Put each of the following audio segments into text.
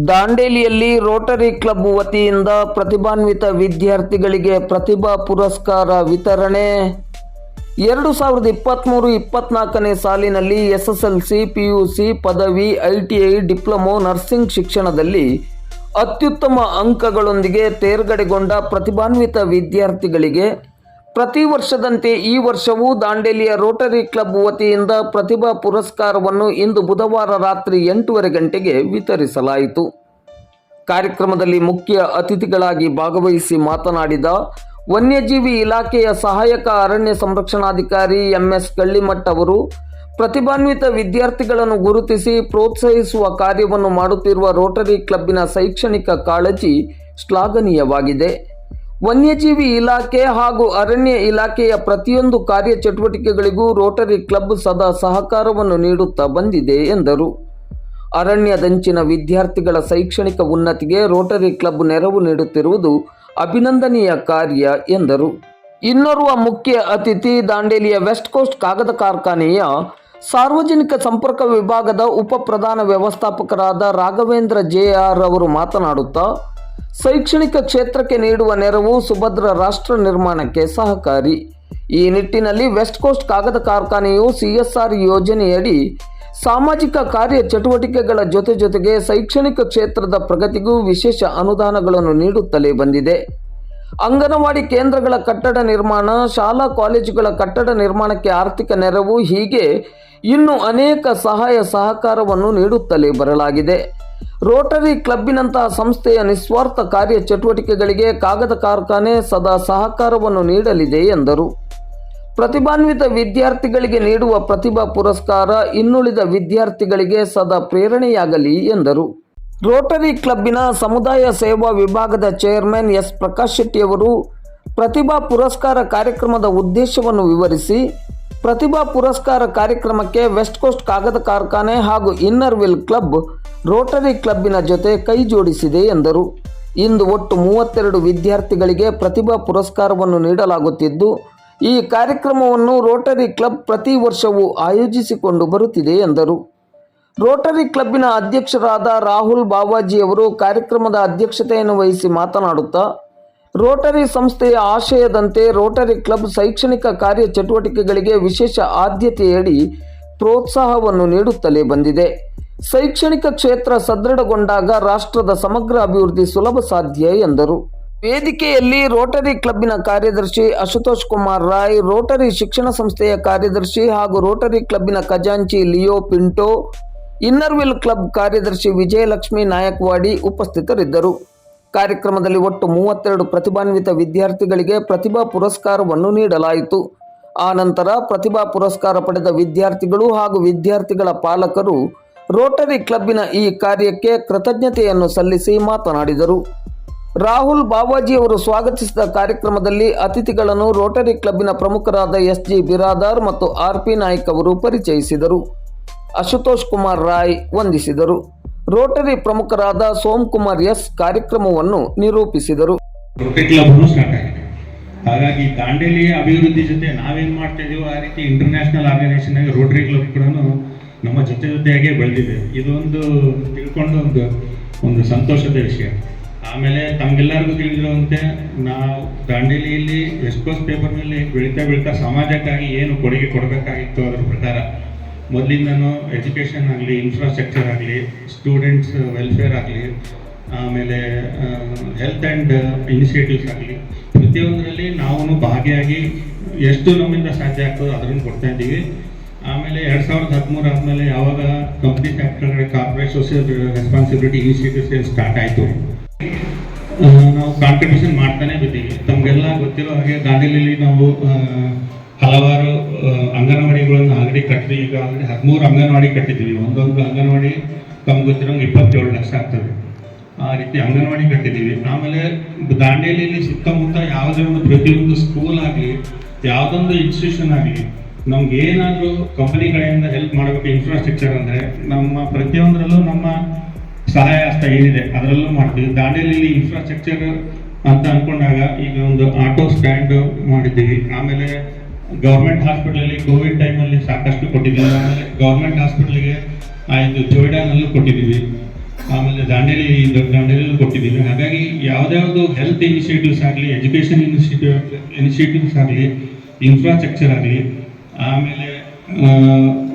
ದಾಂಡೇಲಿಯಲ್ಲಿ Rotary club ವತಿಯಿಂದ ಪ್ರತಿಭಾನ್ವಿತ ವಿದ್ಯಾರ್ಥಿಗಳಿಗೆ ಪ್ರತಿಭಾ ಪುರಸ್ಕಾರ ವಿತರಣೆ. 2023-24ನೇ ಸಾಲಿನಲ್ಲಿ ಎಸ್ಎಸ್ಎಲ್ಸಿ, ಪಿಯುಸಿ, ಪದವಿ, ಐಟಿಐ, ಡಿಪ್ಲೊಮೊ, ನರ್ಸಿಂಗ್ ಶಿಕ್ಷಣದಲ್ಲಿ ಅತ್ಯುತ್ತಮ ಅಂಕಗಳೊಂದಿಗೆ ತೇರ್ಗಡೆಗೊಂಡ ಪ್ರತಿಭಾನ್ವಿತ ವಿದ್ಯಾರ್ಥಿಗಳಿಗೆ ಪ್ರತಿ ವರ್ಷದಂತೆ ಈ ವರ್ಷವೂ ದಾಂಡೇಲಿಯ ರೋಟರಿ ಕ್ಲಬ್ ವತಿಯಿಂದ ಪ್ರತಿಭಾ ಪುರಸ್ಕಾರವನ್ನು ಇಂದು ಬುಧವಾರ ರಾತ್ರಿ 8:30 ಗಂಟೆಗೆ ವಿತರಿಸಲಾಯಿತು. ಕಾರ್ಯಕ್ರಮದಲ್ಲಿ ಮುಖ್ಯ ಅತಿಥಿಗಳಾಗಿ ಭಾಗವಹಿಸಿ ಮಾತನಾಡಿದ ವನ್ಯಜೀವಿ ಇಲಾಖೆಯ ಸಹಾಯಕ ಅರಣ್ಯ ಸಂರಕ್ಷಣಾಧಿಕಾರಿ ಎಂಎಸ್ ಕಳ್ಳಿಮಠ್ ಅವರು, ಪ್ರತಿಭಾನ್ವಿತ ವಿದ್ಯಾರ್ಥಿಗಳನ್ನು ಗುರುತಿಸಿ ಪ್ರೋತ್ಸಾಹಿಸುವ ಕಾರ್ಯವನ್ನು ಮಾಡುತ್ತಿರುವ ರೋಟರಿ ಕ್ಲಬ್ಬಿನ ಶೈಕ್ಷಣಿಕ ಕಾಳಜಿ ಶ್ಲಾಘನೀಯವಾಗಿದೆ. ವನ್ಯಜೀವಿ ಇಲಾಖೆ ಹಾಗೂ ಅರಣ್ಯ ಇಲಾಖೆಯ ಪ್ರತಿಯೊಂದು ಕಾರ್ಯಚಟುವಟಿಕೆಗಳಿಗೂ ರೋಟರಿ ಕ್ಲಬ್ ಸದಾ ಸಹಕಾರವನ್ನು ನೀಡುತ್ತಾ ಬಂದಿದೆ ಎಂದರು. ಅರಣ್ಯದಂಚಿನ ವಿದ್ಯಾರ್ಥಿಗಳ ಶೈಕ್ಷಣಿಕ ಉನ್ನತಿಗೆ ರೋಟರಿ ಕ್ಲಬ್ ನೆರವು ನೀಡುತ್ತಿರುವುದು ಅಭಿನಂದನೀಯ ಕಾರ್ಯ ಎಂದರು. ಇನ್ನೋರ್ವ ಮುಖ್ಯ ಅತಿಥಿ ದಾಂಡೇಲಿಯ ವೆಸ್ಟ್ ಕೋಸ್ಟ್ ಕಾಗದ ಕಾರ್ಖಾನೆಯ ಸಾರ್ವಜನಿಕ ಸಂಪರ್ಕ ವಿಭಾಗದ ಉಪ ಪ್ರಧಾನ ವ್ಯವಸ್ಥಾಪಕರಾದ ರಾಘವೇಂದ್ರ ಜೆ.ಆರ್. ಅವರು ಮಾತನಾಡುತ್ತಾ, ಶೈಕ್ಷಣಿಕ ಕ್ಷೇತ್ರಕ್ಕೆ ನೀಡುವ ನೆರವು ಸುಭದ್ರ ರಾಷ್ಟ್ರ ನಿರ್ಮಾಣಕ್ಕೆ ಸಹಕಾರಿ. ಈ ನಿಟ್ಟಿನಲ್ಲಿ ವೆಸ್ಟ್ ಕೋಸ್ಟ್ ಕಾಗದ ಕಾರ್ಖಾನೆಯು CSR ಯೋಜನೆಯಡಿ ಸಾಮಾಜಿಕ ಕಾರ್ಯ ಚಟುವಟಿಕೆಗಳ ಜೊತೆಗೆ ಶೈಕ್ಷಣಿಕ ಕ್ಷೇತ್ರದ ಪ್ರಗತಿಗೂ ವಿಶೇಷ ಅನುದಾನಗಳನ್ನು ನೀಡುತ್ತಲೇ ಬಂದಿದೆ. ಅಂಗನವಾಡಿ ಕೇಂದ್ರಗಳ ಕಟ್ಟಡ ನಿರ್ಮಾಣ, ಶಾಲಾ ಕಾಲೇಜುಗಳ ಕಟ್ಟಡ ನಿರ್ಮಾಣಕ್ಕೆ ಆರ್ಥಿಕ ನೆರವು, ಹೀಗೆ ಇನ್ನೂ ಅನೇಕ ಸಹಾಯ ಸಹಕಾರವನ್ನು ನೀಡುತ್ತಲೇ ಬರಲಾಗಿದೆ. ರೋಟರಿ ಕ್ಲಬ್ಬಿನಂತಹ ಸಂಸ್ಥೆಯ ನಿಸ್ವಾರ್ಥ ಕಾರ್ಯ ಚಟುವಟಿಕೆಗಳಿಗೆ ಕಾಗದ ಕಾರ್ಖಾನೆ ಸದಾ ಸಹಕಾರವನ್ನು ನೀಡಲಿದೆ ಎಂದರು. ಪ್ರತಿಭಾನ್ವಿತ ವಿದ್ಯಾರ್ಥಿಗಳಿಗೆ ನೀಡುವ ಪ್ರತಿಭಾ ಪುರಸ್ಕಾರ ಇನ್ನುಳಿದ ವಿದ್ಯಾರ್ಥಿಗಳಿಗೆ ಸದಾ ಪ್ರೇರಣೆಯಾಗಲಿ ಎಂದರು. ರೋಟರಿ ಕ್ಲಬ್ಬಿನ ಸಮುದಾಯ ಸೇವಾ ವಿಭಾಗದ ಚೇರ್ಮನ್ ಎಸ್. ಪ್ರಕಾಶ್ ಶೆಟ್ಟಿ ಅವರು ಪ್ರತಿಭಾ ಪುರಸ್ಕಾರ ಕಾರ್ಯಕ್ರಮದ ಉದ್ದೇಶವನ್ನು ವಿವರಿಸಿ, ಪ್ರತಿಭಾ ಪುರಸ್ಕಾರ ಕಾರ್ಯಕ್ರಮಕ್ಕೆ ವೆಸ್ಟ್ ಕೋಸ್ಟ್ ಕಾಗದ ಕಾರ್ಖಾನೆ ಹಾಗೂ ಇನ್ನರ್ ವಿಲ್ ಕ್ಲಬ್ ರೋಟರಿ ಕ್ಲಬ್ಬಿನ ಜೊತೆ ಕೈ ಜೋಡಿಸಿದೆ ಎಂದರು. ಇಂದು ಒಟ್ಟು 32 ವಿದ್ಯಾರ್ಥಿಗಳಿಗೆ ಪ್ರತಿಭಾ ಪುರಸ್ಕಾರವನ್ನು ನೀಡಲಾಗುತ್ತಿದ್ದು, ಈ ಕಾರ್ಯಕ್ರಮವನ್ನು ರೋಟರಿ ಕ್ಲಬ್ ಪ್ರತಿ ವರ್ಷವೂ ಆಯೋಜಿಸಿಕೊಂಡು ಬರುತ್ತಿದೆ ಎಂದರು. ರೋಟರಿ ಕ್ಲಬ್ಬಿನ ಅಧ್ಯಕ್ಷರಾದ ರಾಹುಲ್ ಬಾವಾಜಿ ಅವರು ಕಾರ್ಯಕ್ರಮದ ಅಧ್ಯಕ್ಷತೆಯನ್ನು ವಹಿಸಿ ಮಾತನಾಡುತ್ತಾ, ರೋಟರಿ ಸಂಸ್ಥೆಯ ಆಶಯದಂತೆ ರೋಟರಿ ಕ್ಲಬ್ ಶೈಕ್ಷಣಿಕ ಕಾರ್ಯ ಚಟುವಟಿಕೆಗಳಿಗೆ ವಿಶೇಷ ಆದ್ಯತೆಯಡಿ ಪ್ರೋತ್ಸಾಹವನ್ನು ನೀಡುತ್ತಲೇ ಬಂದಿದೆ. ಶೈಕ್ಷಣಿಕ ಕ್ಷೇತ್ರ ಸದೃಢಗೊಂಡಾಗ ರಾಷ್ಟ್ರದ ಸಮಗ್ರ ಅಭಿವೃದ್ಧಿ ಸುಲಭ ಸಾಧ್ಯ ಎಂದರು. ವೇದಿಕೆಯಲ್ಲಿ ರೋಟರಿ ಕ್ಲಬ್ಬಿನ ಕಾರ್ಯದರ್ಶಿ ಅಶುತೋಷ್ ಕುಮಾರ್ ರಾಯ್, ರೋಟರಿ ಶಿಕ್ಷಣ ಸಂಸ್ಥೆಯ ಕಾರ್ಯದರ್ಶಿ ಹಾಗೂ ರೋಟರಿ ಕ್ಲಬ್ಬಿನ ಖಜಾಂಚಿ Leo Pinto, inner will club ಕಾರ್ಯದರ್ಶಿ ವಿಜಯಲಕ್ಷ್ಮಿ ನಾಯಕ್ವಾಡಿ ಉಪಸ್ಥಿತರಿದ್ದರು. ಕಾರ್ಯಕ್ರಮದಲ್ಲಿ ಒಟ್ಟು 32 ಪ್ರತಿಭಾನ್ವಿತ ವಿದ್ಯಾರ್ಥಿಗಳಿಗೆ ಪ್ರತಿಭಾ ಪುರಸ್ಕಾರವನ್ನು ನೀಡಲಾಯಿತು. ಆನಂತರ ಪ್ರತಿಭಾ ಪುರಸ್ಕಾರ ಪಡೆದ ವಿದ್ಯಾರ್ಥಿಗಳು ಹಾಗೂ ವಿದ್ಯಾರ್ಥಿಗಳ ಪಾಲಕರು ರೋಟರಿ ಕ್ಲಬ್ಬಿನ ಈ ಕಾರ್ಯಕ್ಕೆ ಕೃತಜ್ಞತೆಯನ್ನು ಸಲ್ಲಿಸಿ ಮಾತನಾಡಿದರು. ರಾಹುಲ್ ಬಾವಾಜಿ ಅವರು ಸ್ವಾಗತಿಸಿದ ಕಾರ್ಯಕ್ರಮದಲ್ಲಿ ಅತಿಥಿಗಳನ್ನು ರೋಟರಿ ಕ್ಲಬ್ಬಿನ ಪ್ರಮುಖರಾದ SG ಬಿರಾದಾರ್ ಮತ್ತು RP ನಾಯ್ಕ್ ಅವರು ಪರಿಚಯಿಸಿದರು. ಅಶುತೋಷ್ ಕುಮಾರ್ ರಾಯ್ ವಂದಿಸಿದರು. ರೋಟರಿ ಪ್ರಮುಖರಾದ ಸೋಮಕುಮಾರ್ ಎಸ್ ಕಾರ್ಯಕ್ರಮವನ್ನು ನಿರೂಪಿಸಿದರು. ರೋಟರಿ ಕ್ಲಬ್ ಸ್ಟಾರ್ಟ್ ಆಗಿದೆ. ಹಾಗಾಗಿ ದಾಂಡೇಲಿಯ ಅಭಿವೃದ್ಧಿ ಜೊತೆ ನಾವೇನು ಮಾಡ್ತಾ ಇದೀವೋ ಆ ರೀತಿ ಇಂಟರ್ನ್ಯಾಷನಲ್ ಆರ್ಗನೈಸೇಷನ್ ಆಗಿ ರೋಟರಿ ಕ್ಲಬ್ ಕೂಡ ನಮ್ಮ ಜೊತೆಯಾಗೇ ಬೆಳೆದಿದೆ. ಇದೊಂದು ತಿಳ್ಕೊಂಡು ಒಂದು ಸಂತೋಷದ ವಿಷಯ. ಆಮೇಲೆ ತಮಗೆಲ್ಲರಿಗೂ ತಿಳಿದಿರುವಂತೆ ನಾವು ದಾಂಡೇಲಿಯಲ್ಲಿ ವೆಸ್ಟ್ ಕೋಸ್ಟ್ ಪೇಪರ್ ಮೇಲೆ ಬೆಳೀತಾ ಸಮಾಜಕ್ಕಾಗಿ ಏನು ಕೊಡುಗೆ ಕೊಡಬೇಕಾಗಿತ್ತು ಅದರ ಪ್ರಕಾರ ಮೊದಲಿಂದನೂ ಎಜುಕೇಷನ್ ಆಗಲಿ, ಇನ್ಫ್ರಾಸ್ಟ್ರಕ್ಚರ್ ಆಗಲಿ, ಸ್ಟೂಡೆಂಟ್ಸ್ ವೆಲ್ಫೇರ್ ಆಗಲಿ, ಆಮೇಲೆ ಹೆಲ್ತ್ ಆ್ಯಂಡ್ ಇನಿಷಿಯೇಟಿವ್ಸ್ ಆಗಲಿ, ಪ್ರತಿಯೊಂದರಲ್ಲಿ ನಾವು ಭಾಗಿಯಾಗಿ ಎಷ್ಟು ನಮ್ಮಿಂದ ಸಾಧ್ಯ ಆಗ್ತದೋ ಅದನ್ನು ಕೊಡ್ತಾ ಇದ್ದೀವಿ. ಆಮೇಲೆ 2013 ಆದಮೇಲೆ ಯಾವಾಗ company sector corporate social responsibility initiatives ಏನು ಸ್ಟಾರ್ಟ್ ಆಯಿತು, ನಾವು ಕಾಂಟ್ರಿಬ್ಯೂಷನ್ ಮಾಡ್ತಾನೆ ಬಿದ್ದೀವಿ. ತಮಗೆಲ್ಲ ಗೊತ್ತಿರೋ ಹಾಗೆ ದಾಂಡೇಲಿಯಲ್ಲಿ ನಾವು ಹಲವಾರು ಅಂಗನವಾಡಿಗಳನ್ನು ಆಲ್ರೆಡಿ ಕಟ್ಟಿದ್ವಿ. ಈಗ ಆಲ್ರೆಡಿ 13 ಅಂಗನವಾಡಿ ಕಟ್ಟಿದ್ದೀವಿ. ಒಂದೊಂದು ಅಂಗನವಾಡಿ ತಮ್ಗೆ ಗೊತ್ತಿರೋಂಗೆ 27 ಲಕ್ಷ ಆಗ್ತದೆ. ಆ ರೀತಿ ಅಂಗನವಾಡಿ ಕಟ್ಟಿದ್ದೀವಿ. ಆಮೇಲೆ ದಾಂಡೇಲಿಯಲ್ಲಿ ಸುತ್ತಮುತ್ತ ಯಾವುದೇ ಒಂದು ಪ್ರತಿಯೊಂದು ಸ್ಕೂಲ್ ಆಗಲಿ, ಯಾವುದೊಂದು ಇನ್ಸ್ಟಿಟ್ಯೂಷನ್ ಆಗಲಿ, ನಮ್ಗೆ ಏನಾದರೂ ಕಂಪನಿ ಕಡೆಯಿಂದ ಹೆಲ್ಪ್ ಮಾಡಬೇಕು ಇನ್ಫ್ರಾಸ್ಟ್ರಕ್ಚರ್ ಅಂದರೆ ನಮ್ಮ ಪ್ರತಿಯೊಂದರಲ್ಲೂ ನಮ್ಮ ಸಹಾಯ ಹಸ್ತ ಏನಿದೆ ಅದರಲ್ಲೂ ಮಾಡ್ತೀವಿ. ದಾಂಡೇಲಿಯಲ್ಲಿ ಇನ್ಫ್ರಾಸ್ಟ್ರಕ್ಚರ್ ಅಂತ ಅಂದ್ಕೊಂಡಾಗ ಈಗ ಒಂದು ಆಟೋ ಸ್ಟ್ಯಾಂಡ್ ಮಾಡಿದ್ದೀವಿ. ಆಮೇಲೆ ಗೌರ್ಮೆಂಟ್ ಹಾಸ್ಪಿಟಲಲ್ಲಿ ಕೋವಿಡ್ ಟೈಮಲ್ಲಿ ಸಾಕಷ್ಟು ಕೊಟ್ಟಿದ್ದೀವಿ. ಆಮೇಲೆ ಗೌರ್ಮೆಂಟ್ ಹಾಸ್ಪಿಟಲ್ಗೆ ಆಯಿತು ಜೋಯ್ಡಾನಲ್ಲೂ ಕೊಟ್ಟಿದ್ದೀವಿ. ಆಮೇಲೆ ದಾಂಡೇಲಿ ಕೊಟ್ಟಿದ್ದೀವಿ. ಹಾಗಾಗಿ ಯಾವುದ್ಯಾವುದು ಹೆಲ್ತ್ ಇನಿಷಿಯೇಟಿವ್ಸ್ ಆಗಲಿ, ಎಜುಕೇಷನ್ ಇನಿಷಿಯೇಟಿವ್ಸ್ ಆಗಲಿ, ಇನ್ಫ್ರಾಸ್ಟ್ರಕ್ಚರ್ ಆಗಲಿ, ಆಮೇಲೆ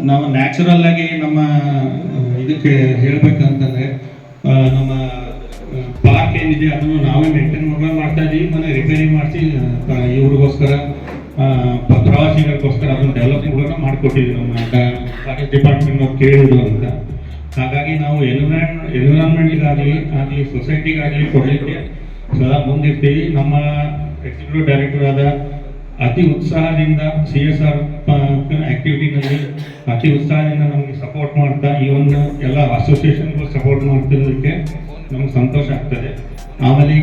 ನಾವು ನ್ಯಾಚುರಲ್ ಆಗಿ ನಮ್ಮ ಇದಕ್ಕೆ ಹೇಳಬೇಕಂತಂದರೆ ನಮ್ಮ ಪಾರ್ಕ್ ಏನಿದೆ ಅದನ್ನು ನಾವೇ ಮೇಂಟೈನ್ ಮಾಡ್ತಾ ಇದ್ದೀವಿ. ಮನೆ ರಿಪೇರಿ ಮಾಡಿಸಿ ಇವ್ರಿಗೋಸ್ಕರ ಪ್ರವಾಸಿಗರಿಗೋಸ್ಕರ ಅದನ್ನು ಡೆವಲಪ್ ಕೂಡ ಮಾಡಿಕೊಟ್ಟಿದ್ದೀವಿ ನಮ್ಮ ಫಾರೆಸ್ಟ್ ಡಿಪಾರ್ಟ್ಮೆಂಟ್ ಕೇಳಿದ್ರು ಅಂತ. ಹಾಗಾಗಿ ನಾವು ಎನ್ವಿರಾನ್ಮೆಂಟ್ಗಾಗಲಿ ಸೊಸೈಟಿಗಾಗಲಿ ಕೊಡಲಿಕ್ಕೆ ಸದಾ ಮುಂದಿರ್ತೀವಿ. ನಮ್ಮ ಎಕ್ಸಿಕ್ಯೂಟಿವ್ ಡೈರೆಕ್ಟರ್ ಆದ ಅತಿ ಉತ್ಸಾಹದಿಂದ CSR ಆಕ್ಟಿವಿಟಿನಲ್ಲಿ ಅತಿ ಉತ್ಸಾಹದಿಂದ ನಮಗೆ ಸಪೋರ್ಟ್ ಮಾಡ್ತಾ ಈ ಒಂದು ಎಲ್ಲ ಅಸೋಸಿಯೇಷನ್ಗೂ ಸಪೋರ್ಟ್ ಮಾಡ್ತಿರೋದಕ್ಕೆ ನಮ್ಗೆ ಸಂತೋಷ ಆಗ್ತದೆ. ಆಮೇಲೆ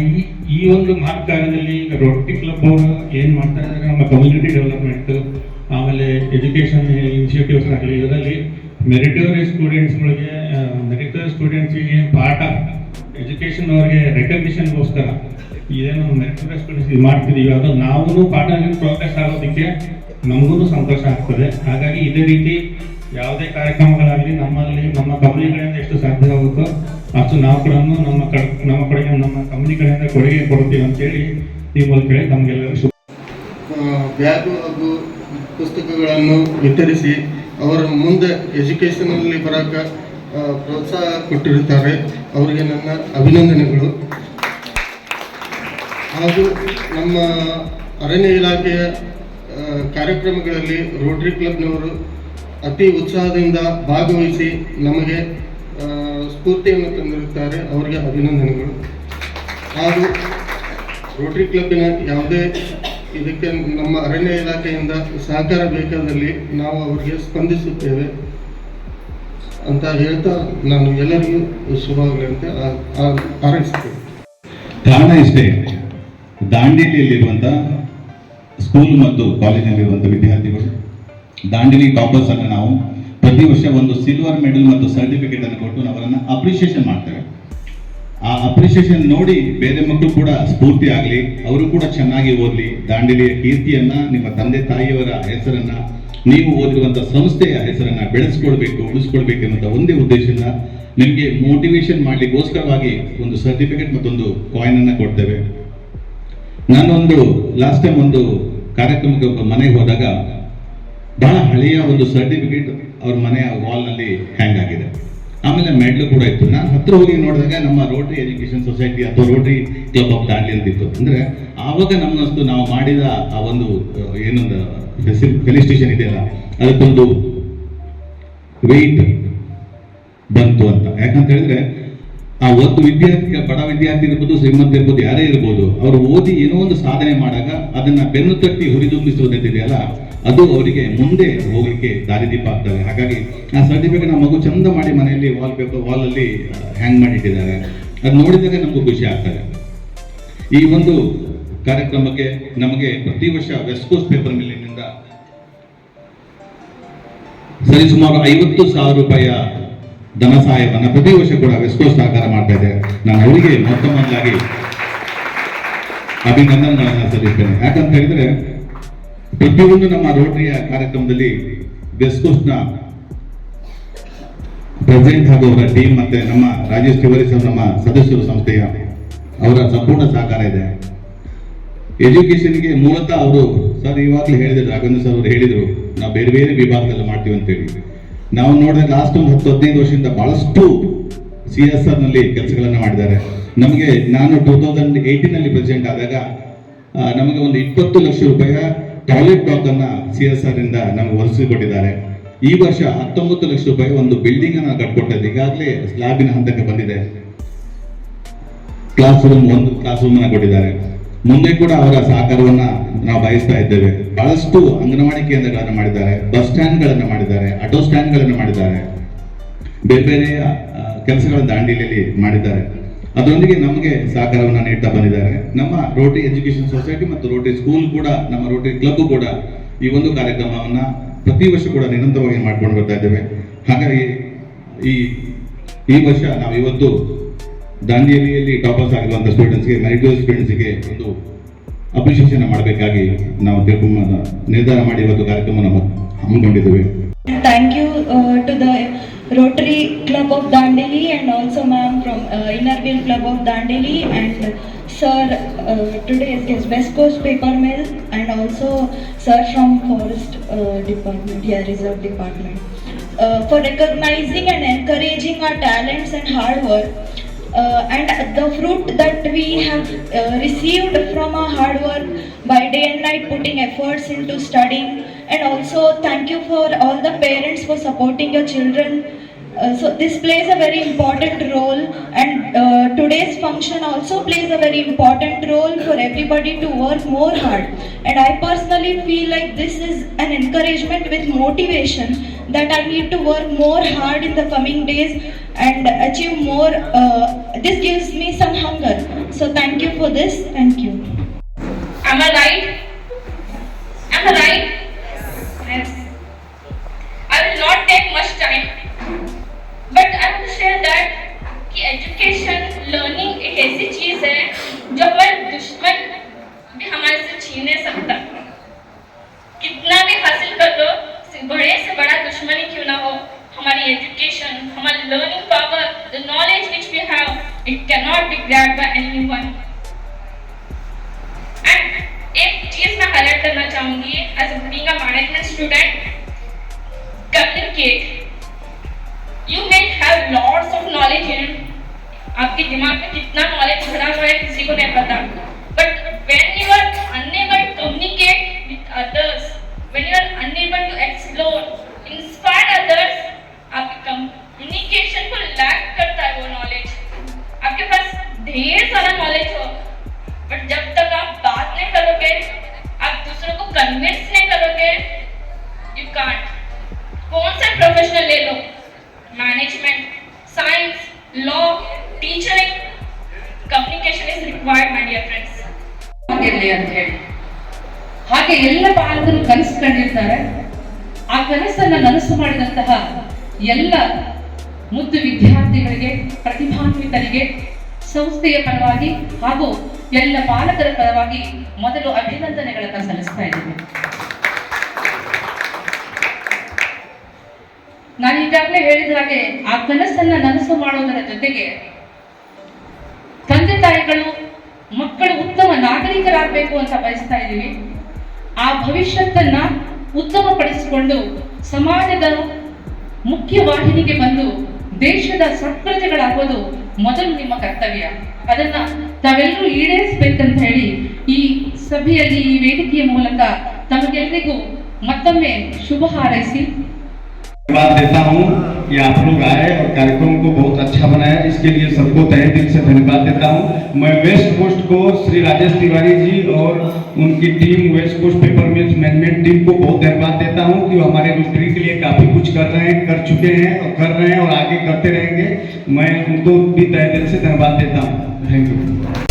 ಈ ಒಂದು ಮಹತ್ ಕಾರ್ಯದಲ್ಲಿ ಈಗ ರೋಟರಿ ಕ್ಲಬ್ ಅವರು ಏನು ಮಾಡ್ತಾ ಇದ್ದಾರೆ, ನಮ್ಮ ಕಮ್ಯುನಿಟಿ ಡೆವಲಪ್ಮೆಂಟ್, ಆಮೇಲೆ ಎಜುಕೇಷನ್ ಇನಿಷಿಯೇಟಿವ್ಸ್ ಆಗಲಿ, ಇದರಲ್ಲಿ ಮೆರಿಟೋರಿಯಸ್ ಸ್ಟೂಡೆಂಟ್ಸಿಗೆ ಪಾರ್ಟ್ ಆಫ್ ಎಜುಕೇಷನ್ ಅವರಿಗೆ ರೆಕಗ್ನಿಷನ್ಗೋಸ್ಕರ ಏನು ಮೆರಿಟೋರಿಯಸ್ ಸ್ಟೂಡೆಂಟ್ಸ್ ಇದು ಮಾಡ್ತಿದ್ದೀವಿ, ಅದು ನಾವು ಪಾರ್ಟ್ ಆಗಿ ಪ್ರೋಗ್ರೆಸ್ ಆಗೋದಕ್ಕೆ ನಮಗೂ ಸಂತೋಷ ಆಗ್ತದೆ. ಹಾಗಾಗಿ ಇದೇ ರೀತಿ ಯಾವುದೇ ಕಾರ್ಯಕ್ರಮಗಳಾಗಲಿ ನಮ್ಮ ಕಂಪ್ನಿ ಕಡೆಯಿಂದ ಎಷ್ಟು ಸಾಧ್ಯ ಆಗುತ್ತೋ ಅಷ್ಟು ನಾವು ಕೂಡ ನಮ್ಮ ಕಂಪ್ನಿ ಕಡೆಯಿಂದ ಕೊಡುಗೆ ಕೊಡ್ತೀವಿ ಅಂತೇಳಿ ಈ ಮೂಲಕ ನಮಗೆಲ್ಲರೂ ಬ್ಯಾಗು ಹಾಗೂ ಪುಸ್ತಕಗಳನ್ನು ವಿತರಿಸಿ ಅವರ ಮುಂದೆ ಎಜುಕೇಷನಲ್ಲಿ ಬರೋಕ್ಕೆ ಪ್ರೋತ್ಸಾಹ ಕೊಟ್ಟಿರುತ್ತಾರೆ. ಅವರಿಗೆ ನನ್ನ ಅಭಿನಂದನೆಗಳು. ಹಾಗೂ ನಮ್ಮ ಅರಣ್ಯ ಇಲಾಖೆಯ ಕಾರ್ಯಕ್ರಮಗಳಲ್ಲಿ ರೋಟರಿ ಕ್ಲಬ್ನವರು ಅತಿ ಉತ್ಸಾಹದಿಂದ ಭಾಗವಹಿಸಿ ನಮಗೆ ಸ್ಫೂರ್ತಿಯನ್ನು ತಂದಿರುತ್ತಾರೆ. ಅವರಿಗೆ ಅಭಿನಂದನೆಗಳು. ಹಾಗೂ ರೋಟರಿ ಕ್ಲಬ್ಬಿನ ಯಾವುದೇ ಇದಕ್ಕೆ ನಮ್ಮ ಅರಣ್ಯ ಇಲಾಖೆಯಿಂದ ಸಹಕಾರ ಬೇಕಾದಲ್ಲಿ ನಾವು ಅವರಿಗೆ ಸ್ಪಂದಿಸುತ್ತೇವೆ ಅಂತ ಹೇಳ್ತಾ ನಾನು ಎಲ್ಲರಿಗೂ ಶುಭವಾಗಲಿ ಅಂತ ಹಾರೈಸುತ್ತೇನೆ. ಕಾರಣ ಇಷ್ಟೇ, ದಾಂಡೇಲಿಯಲ್ಲಿರುವಂಥ ಸ್ಕೂಲ್ ಮತ್ತು ಕಾಲೇಜಿನಲ್ಲಿರುವಂಥ ವಿದ್ಯಾರ್ಥಿಗಳು ದಾಂಡೇಲಿ ಟಾಪರ್ಸ್ ಅನ್ನು ನಾವು ಪ್ರತಿ ವರ್ಷ ಒಂದು ಸಿಲ್ವರ್ ಮೆಡಲ್ ಮತ್ತು ಸರ್ಟಿಫಿಕೇಟ್ ಅನ್ನು ಕೊಟ್ಟು ಅವರನ್ನು ಅಪ್ರಿಷಿಯೇಷನ್ ಮಾಡ್ತೇವೆ. ಆ ಅಪ್ರಿಷಿಯೇಷನ್ ನೋಡಿ ಬೇರೆ ಮಕ್ಕಳು ಕೂಡ ಸ್ಫೂರ್ತಿ ಆಗಲಿ, ಅವರು ಕೂಡ ಚೆನ್ನಾಗಿ ಓದಲಿ, ದಾಂಡೇಲಿಯ ಕೀರ್ತಿಯನ್ನ, ನಿಮ್ಮ ತಂದೆ ತಾಯಿಯವರ ಹೆಸರನ್ನ, ನೀವು ಓದಿರುವಂಥ ಸಂಸ್ಥೆಯ ಹೆಸರನ್ನ ಬೆಳೆಸ್ಕೊಳ್ಬೇಕು, ಉಳಿಸ್ಕೊಳ್ಬೇಕು ಅನ್ನುವಂಥ ಒಂದೇ ಉದ್ದೇಶದಿಂದ ನಿಮಗೆ ಮೋಟಿವೇಶನ್ ಮಾಡಲಿಕ್ಕೋಸ್ಕರವಾಗಿ ಒಂದು ಸರ್ಟಿಫಿಕೇಟ್ ಮತ್ತೊಂದು ಕಾಯಿನ್ ಅನ್ನ ಕೊಡ್ತೇವೆ. ನಾನೊಂದು ಲಾಸ್ಟ್ ಟೈಮ್ ಒಂದು ಕಾರ್ಯಕ್ರಮಕ್ಕೆ ಒಬ್ಬ ಮನೆಗೆ ಹೋದಾಗ ಬಹಳ ಹಳೆಯ ಒಂದು ಸರ್ಟಿಫಿಕೇಟ್ ಅವ್ರ ಮನೆಯ ವಾಲ್ನಲ್ಲಿ ಹ್ಯಾಂಗ್ ಆಗಿದೆ. ಆಮೇಲೆ ಮೆಡ್ಲು ಕೂಡ ಇತ್ತು. ನಾನು ಹತ್ರ ಹೋಗಿ ನೋಡಿದಾಗ ನಮ್ಮ ರೋಟರಿ ಎಜುಕೇಷನ್ ಸೊಸೈಟಿ ಅಥವಾ ರೋಟರಿ ಕ್ಲಬ್ ಆಫ್ ದಾಂಡೇಲಿ ಅಂತಿತ್ತು. ಅಂದರೆ ಆವಾಗ ನಮ್ಮಷ್ಟು ನಾವು ಮಾಡಿದ ಆ ಒಂದು ಏನೊಂದು ಫೆಲಿಸ್ಟೇಷನ್ ಇದೆಯಲ್ಲ, ಅದಕ್ಕೊಂದು ವೆಯ್ಟ್ ಬಂತು ಅಂತ. ಯಾಕಂತ ಹೇಳಿದ್ರೆ ಆ ಒಂದು ವಿದ್ಯಾರ್ಥಿ, ಬಡ ವಿದ್ಯಾರ್ಥಿ ಇರ್ಬೋದು, ಶ್ರೀಮಂತ ಇರ್ಬೋದು, ಯಾರೇ ಇರ್ಬೋದು, ಅವರು ಓದಿ ಏನೋ ಒಂದು ಸಾಧನೆ ಮಾಡಾಗ ಅದನ್ನ ಬೆನ್ನು ತಟ್ಟಿ ಹುರಿದುಂಬಿಸುವುದಿದೆಯಲ್ಲ, ಅದು ಅವರಿಗೆ ಮುಂದೆ ಹೋಗಲಿಕ್ಕೆ ದಾರಿದೀಪ ಆಗ್ತದೆ. ಹಾಗಾಗಿ ಆ ಸರ್ಟಿಫಿಕೇಟ್ ನಮ್ಮ ಮಗು ಚಂದ ಮಾಡಿ ಮನೆಯಲ್ಲಿ ವಾಲಲ್ಲಿ ಹ್ಯಾಂಗ್ ಮಾಡಿಟ್ಟಿದ್ದಾರೆ. ಅದು ನೋಡಿದಾಗ ನಮಗೂ ಖುಷಿ ಆಗ್ತದೆ. ಈ ಒಂದು ಕಾರ್ಯಕ್ರಮಕ್ಕೆ ನಮಗೆ ಪ್ರತಿ ವರ್ಷ ವೆಸ್ಟ್ ಕೋಸ್ಟ್ ಪೇಪರ್ ಮಿಲ್ಲಿನಿಂದ ಸರಿಸುಮಾರು 50,000 ರೂಪಾಯಿಯ ಧನ ಸಹಾಯವನ್ನು ಪ್ರತಿ ವರ್ಷ ಕೂಡ ವೆಸ್ಟ್ ಕೋಸ್ಟ್ ಸಹಕಾರ ಮಾಡ್ತಾ ಇದೆ. ನಾನು ಅವರಿಗೆ ಮೊದಲಾಗಿ ಅಭಿನಂದನೆಗಳನ್ನು ಸಲ್ಲಿಸ್ತೇನೆ. ಯಾಕಂತ ಹೇಳಿದ್ರೆ ಪ್ರತಿಯೊಂದು ನಮ್ಮ ರೋಟರಿಯ ಕಾರ್ಯಕ್ರಮದಲ್ಲಿ ವೆಸ್ಟ್ ಕೋಸ್ಟ್ ನ ಪ್ರೆಸಿಡೆಂಟ್ ಹಾಗೂ ಅವರ ಟೀಮ್ ಮತ್ತೆ ನಮ್ಮ ರಾಜೇಶ್ ತಿವಾರಿ ಸರ್, ನಮ್ಮ ಸದಸ್ಯರು ಸಂಸ್ಥೆಯ ಅವರ ಸಂಪೂರ್ಣ ಸಹಕಾರ ಇದೆ. ಎಜುಕೇಶನ್ಗೆ ಮೂಲತಃ ಅವರು ಸರ್ ಇವಾಗಲೇ ಹೇಳಿದ್ರು, ರಾಘವೇಂದ್ರ ಸರ್ ಅವರು ಹೇಳಿದ್ರು, ನಾವು ಬೇರೆ ಬೇರೆ ವಿಭಾಗದಲ್ಲಿ ಮಾಡ್ತೀವಿ ಅಂತೇಳಿ. ನಾವು ನೋಡಿದ್ರೆ ಲಾಸ್ಟ್ ಒಂದು 10-15 ವರ್ಷದಿಂದ ಬಹಳಷ್ಟು CSR ನಲ್ಲಿ ಕೆಲಸಗಳನ್ನ ಮಾಡಿದ್ದಾರೆ. ನಮಗೆ ನಾನು 2018 ಪ್ರೆಸಿಡೆಂಟ್ ಆದಾಗ ನಮಗೆ ಒಂದು 20 ಲಕ್ಷ ರೂಪಾಯಿಯ ಟಾಯ್ಲೆಟ್ ಬ್ಲಾಕ್ ಅನ್ನ CSR ಇಂದ ನಮಗೆ ಒದಗಿಸಿಕೊಟ್ಟಿದ್ದಾರೆ. ಈ ವರ್ಷ 19 ಲಕ್ಷ ರೂಪಾಯಿ ಒಂದು ಬಿಲ್ಡಿಂಗ್ ಅನ್ನ ಕಟ್ಕೊಟ್ಟಿದೆ. ಈಗಾಗಲೇ ಸ್ಲಾಬಿನ ಹಂತಕ್ಕೆ ಬಂದಿದೆ. ಒಂದು ಕ್ಲಾಸ್ ರೂಮ್ ಅನ್ನ ಕೊಟ್ಟಿದ್ದಾರೆ. ಮುಂದೆ ಕೂಡ ಅವರ ಸಹಕಾರವನ್ನ ನಾವು ಬಯಸ್ತಾ ಇದ್ದೇವೆ. ಬಹಳಷ್ಟು ಅಂಗನವಾಡಿ ಕೇಂದ್ರಗಳನ್ನು ಮಾಡಿದ್ದಾರೆ, ಬಸ್ ಸ್ಟ್ಯಾಂಡ್ ಗಳನ್ನ ಮಾಡಿದ್ದಾರೆ, ಆಟೋ ಸ್ಟ್ಯಾಂಡ್ ಗಳನ್ನ ಮಾಡಿದ್ದಾರೆ, ಬೇರೆ ಬೇರೆ ಕೆಲಸಗಳನ್ನು ದಾಂಡೇಲಿಯಲ್ಲಿ ಮಾಡಿದ್ದಾರೆ. ಅದರೊಂದಿಗೆ ನಮಗೆ ಸಹಕಾರವನ್ನು ನೀಡ್ತಾ ಬಂದಿದ್ದಾರೆ. ನಮ್ಮ ರೋಟರಿ ಎಜುಕೇಶನ್ ಸೊಸೈಟಿ ಮತ್ತು ರೋಟರಿ ಸ್ಕೂಲ್ ಕೂಡ, ನಮ್ಮ ರೋಟರಿ ಕ್ಲಬ್ ಕೂಡ ಈ ಒಂದು ಕಾರ್ಯಕ್ರಮವನ್ನ ಪ್ರತಿ ವರ್ಷ ಕೂಡ ನಿರಂತರವಾಗಿ ಮಾಡ್ಕೊಂಡು ಬರ್ತಾ ಇದ್ದೇವೆ. ಹಾಗಾಗಿ ಈ ವರ್ಷ ನಾವು ಇವತ್ತು ದಾಂಡೇಲಿಯಲ್ಲಿ ಟಾಪರ್ಸ್ ಆಗಿರುವಂಥ ಸ್ಟೂಡೆಂಟ್ಸ್ಗೆ, ಮೆರಿಟೋರಿಯಸ್ ಸ್ಟೂಡೆಂಟ್ಸ್ಗೆ ಒಂದು ಅಪ್ರಿಷಿಯೇಷನ್ ಮಾಡಬೇಕಾಗಿ ನಾವು ನಿರ್ಧಾರ ಮಾಡಿ ಇವತ್ತು ಕಾರ್ಯಕ್ರಮವನ್ನು ಹಮ್ಮಿಕೊಂಡಿದ್ದೇವೆ. Thank you to the Rotary Club of Dandeli and also ma'am from Innerville Club of Dandeli and sir today's guest West Coast Paper Mill and also sir from Forest Department, Reserve Department for recognizing and encouraging our talents and hard work. And the fruit that we have received from our hard work by day and night putting efforts into studying, and also thank you for all the parents for supporting your children. So this plays a very important role, and today's function also plays a very important role for everybody to work more hard. And I personally feel like this is an encouragement with motivation that I need to work more hard in the coming days and achieve more. This gives me some hunger. So thank you for this. Thank you. Am I right? Am I right? Yes. I will not take much time. But I want to share that कि education learning एक ऐसी चीज़ है जो हमारे दुश्मन भी हमारे से छीन नहीं सकता। कितना भी हासिल कर लो, बड़े से बड़ा दुश्मन ही क्यों ना हो, हमारी एजुकेशन, हमारी learning power, the knowledge which we have, it can not be grabbed by anyone. And एक चीज़ मैं हाईलाइट करना चाहूँगी as being a management student, communicate. You may have lots of knowledge in it. आपके दिमाग में कितना knowledge भरा हुआ है किसी को नहीं पता. But when you are unable to communicate with others, when you are unable to explore, inspire others, आपके communication को lack करता है वो knowledge. आपके पास ढेर सारा knowledge हो, but जब तक आप बात नहीं करोगे, आप दूसरों को convince नहीं करोगे, you can't. कौन सा professional ले लो? Management, science, law, teaching, communication is required, my dear friends. ಆಗಿರಲಿ ಅಂತ ಹೇಳಿ ಹಾಗೆ ಎಲ್ಲ ಪಾಲಕರು ಕನಸು ಕಂಡಿರ್ತಾರೆ. ಆ ಕನಸನ್ನು ನನಸು ಮಾಡಿದಂತಹ ಎಲ್ಲ ಮುದ್ದು ವಿದ್ಯಾರ್ಥಿಗಳಿಗೆ, ಪ್ರತಿಭಾನ್ವಿತರಿಗೆ ಸಂಸ್ಥೆಯ ಪರವಾಗಿ ಹಾಗೂ ಎಲ್ಲ ಪಾಲಕರ ಪರವಾಗಿ ಮೊದಲು ಅಭಿನಂದನೆಗಳನ್ನು ಸಲ್ಲಿಸ್ತಾ ಇದ್ದೀನಿ. ನಾನು ಈಗಾಗಲೇ ಹೇಳಿದ ಹಾಗೆ ಆ ಕನಸನ್ನ ನನಸು ಮಾಡೋದರ ಜೊತೆಗೆ ತಂದೆ ತಾಯಿಗಳು ಮಕ್ಕಳು ಉತ್ತಮ ನಾಗರಿಕರಾಗಬೇಕು ಅಂತ ಬಯಸ್ತಾ ಇದ್ದೀವಿ. ಆ ಭವಿಷ್ಯತ್ತನ್ನ ಉತ್ತಮಪಡಿಸಿಕೊಂಡು ಸಮಾಜದ ಮುಖ್ಯವಾಹಿನಿಗೆ ಬಂದು ದೇಶದ ಸತ್ಪ್ರಜೆಗಳಾಗೋದು ಮೊದಲು ನಿಮ್ಮ ಕರ್ತವ್ಯ. ಅದನ್ನ ತಾವೆಲ್ಲರೂ ಈಡೇರಿಸಬೇಕಂತ ಹೇಳಿ ಈ ಸಭೆಯಲ್ಲಿ, ಈ ವೇದಿಕೆಯ ಮೂಲಕ ತಮಗೆಲ್ಲರಿಗೂ ಮತ್ತೊಮ್ಮೆ ಶುಭ ಹಾರೈಸಿ धन्यवाद देता हूं कि आप लोग आए और कार्यक्रम को बहुत अच्छा बनाया, इसके लिए सबको तहे दिल से धन्यवाद देता हूं। मैं वेस्ट कोस्ट को श्री राजेश तिवारी जी और उनकी team, West Coast Paper Mills management team को बहुत धन्यवाद देता हूं कि हमारे रोटरी के लिए काफी कुछ कर रहे हैं, कर चुके हैं और कर रहे हैं और आगे करते रहेंगे। मैं उनको भी तहे दिल से धन्यवाद देता हूँ। Thank you.